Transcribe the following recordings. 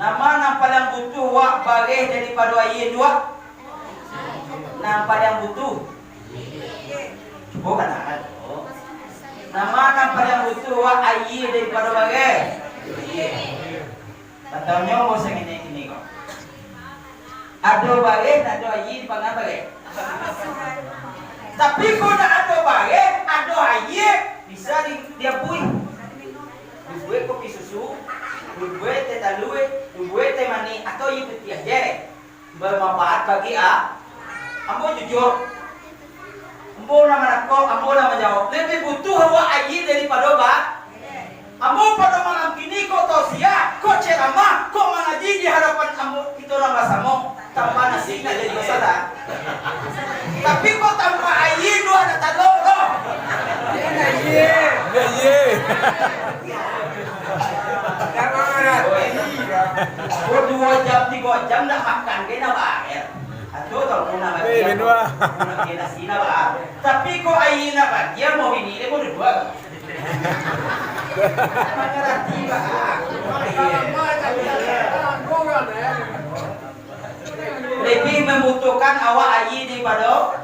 Nama nang paling butuh wak bareh daripada ayin dua. Nang paling butuh. Cuba kan? Nama nang paling butuh wak ayin daripada bareh. Katanya mau segini kok. Ada bareh, ada ayin, pangan bareh. Tapi kalau ada bareh, ada ayin, bisa dia bui. Dibuat kopi susu. Dibuat teh talui, dibuat teh mani atau itu tiap jere bermanfaat bagi ambo jujur, ambo nama nak ambo nama jawab lebih butuh hawa ayi daripada ambo pada malam kini kau tausiah, kau ceramah, kau mengaji di hadapan ambo itu orang basamu tanpa nasi nggak jadi masalah. Tapi kau tanpa ayi dua ada taluk loh. Kau 2 jam 3 jam nak makan kena bayar. Atau kalau nak bagi nak kena sina bayar. Tapi kau ayi nak bagi mau ini dia mau dua. Mengerti bayar. Lebih membutuhkan awak ayi daripada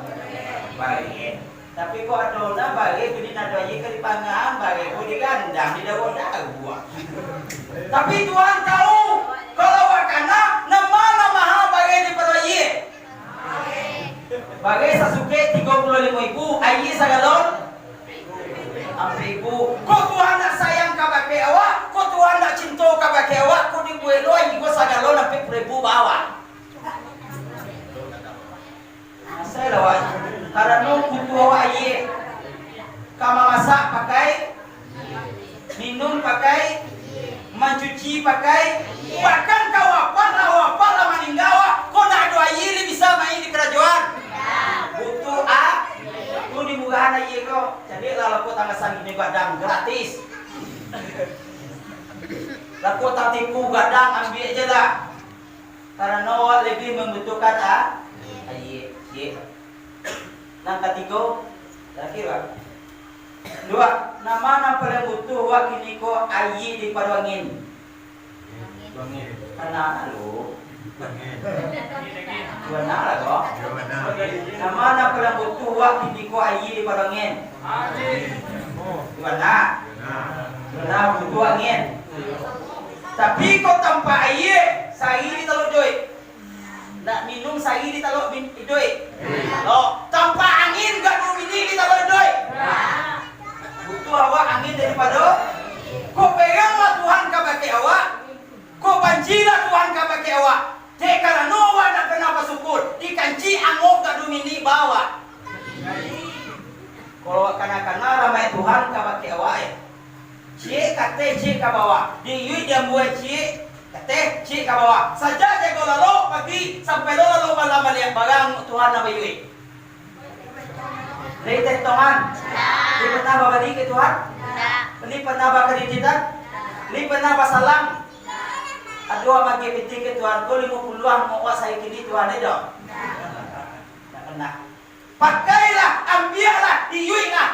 baik. Tapi kau ada nak baik jadi nak ayi ke dipangan baik kau digandang di daun buah. Tapi Tuhan tahu kalau wakana nama bagai daripada ayi. Bagai sasuke 35.000, ayi sagalon 6.000. Kau Tuhan nak sayang ka bagi awak, kau Tuhan nak cinta ka bagi awak, kau dibuat lo ayi kau sagalon 40.000 bawa. Saya lawan karena butuh awak ayi. Kama masak pakai, minum pakai, mencuci pakai, bahkan kawapan lah meninggawa, kau nak doa ini bisa main di kerajaan. Butuh tu di murahan aja kau. Jadi lalu kau tangga sanggini gadang gratis. Lalu kau tak tipu gadang ambil aja lah. Karena awak lebih membutuhkan aye. Nang ketiga, lagi pak. 2. Nama nang paling butuh wak kini ko ayi di padwangin. Anak lu. Dua lah kok. Nama nang paling butuh wak kini ko ayi di padwangin. Dua butuh angin. Tapi kau tanpa ayi, sahi di taluk duit. Nak minum sahi di taluk duit. Lo tanpa angin gak mau ini di taluk duit. Butuh awak angin daripada kau peganglah Tuhan kabake awak, kau banjilah Tuhan kabake awak. Dek kalau awak nak kena bersyukur, dikanci angok gak dumini bawa. Kalau kana ramai Tuhan kabake awak. Cik kate cik ka bawah, diui dia buat cik kate cik ka bawah. Saja jago lalu pagi sampai lalu malam balik barang Tuhan nak bayui. Dari teman, di pernah babadi ke Tuhan? Ini pernah bakariditan? Ini pernah basalang? Aduh magi piti ke Tuhan, kau 50-an mau saya kini Tuhan ada? Tak pernah. Pakailah, ambillah, diuilah,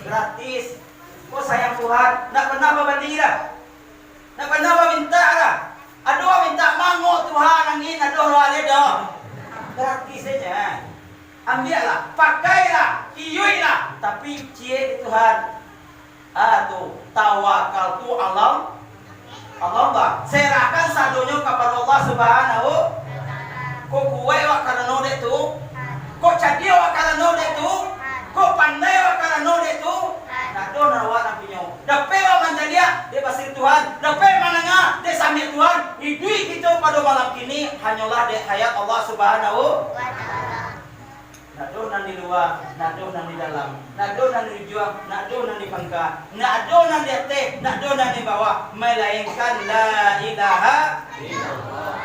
gratis. Kau sayang Tuhan, tak pernah babadi dah, tak pernah minta dah. Aduh minta mango Tuhan angin, aduh wale dah, gratis saja. Ambillah, pakailah, iuilah, tapi cie Tuhan. Aduh, tawakal tu Allah bah. Serahkan sadonya kepada Allah Subhanahu. Kau kuat wak karena dek tu, kau cerdik wak karena dek tu, kau pandai wak karena dek tu. Nak do narawat nampinya. Dapat wak manjalia, dia pasir Tuhan. Dapat mananga, dia sambil Tuhan. Hidup kita pada malam kini hanyalah dek hayat Allah Subhanahu. Nak do nan di luar, nak do nan di dalam, nak do nan di juang, nak do nan di pangka, nak do nan di atas, nak do nan di bawah, melainkan la ilaha illallah.